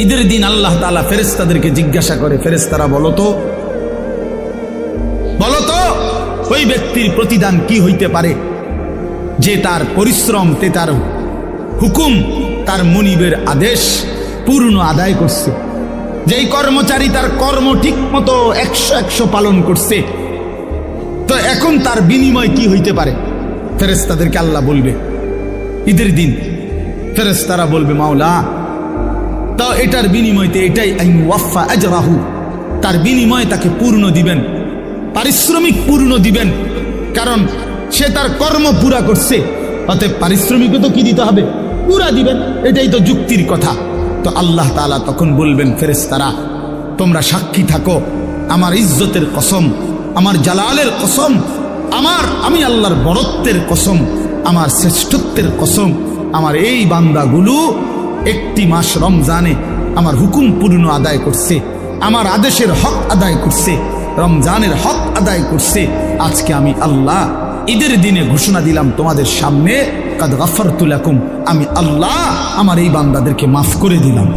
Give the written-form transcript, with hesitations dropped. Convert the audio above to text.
ঈদের দিন আল্লাহ তাআলা ফেরেশতাদেরকে জিজ্ঞাসা করে, ফেরেশতারা বলো তো ওই ব্যক্তির প্রতিদান কি হইতে পারে যে তার পরিশ্রম, তার হুকুম, তার মুনিবের আদেশ পূর্ণ আদায় করছে, যেই কর্মচারী তার কর্ম ঠিক মতো 100 পালন করছে, তো এখন তার বিনিময় কি হইতে পারে? ফেরেশতাদেরকে আল্লাহ বলবে ঈদের দিন, ফেরেশতারা বলবে মাওলা, তো এটার বিনিময়তে এটাই আইন ওয়াফা আজরাহু, তার বিনিময় তাকে পূর্ণ দিবেন, পারিশ্রমিক পূর্ণ দিবেন, কারণ সে তার কর্ম পুরা করছে, অতএব পারিশ্রমিকও তো কি দিতে হবে? পুরা দিবেন, এটাই তো যুক্তির কথা। তো আল্লাহ তাআলা তখন বলবেন, ফেরেশতারা তোমরা সাক্ষী থাকো, আমার ইজ্জতের কসম, আমার জালালের কসম, আমি আল্লাহর বরত্বের কসম, আমার শ্রেষ্ঠত্বের কসম, আমার এই বান্দাগুলো একটি মাস রমজানে আমার হুকুম পূর্ণ আদায় করছে, আমার আদেশের হক আদায় করছে, রমজানের হক আদায় করছে। আজকে আমি আল্লাহ ঈদের দিনে ঘোষণা দিলাম তোমাদের সামনে, কাদ গাফারতু লাকুম, আমি আল্লাহ আমার এই বান্দাদেরকে মাফ করে দিলাম।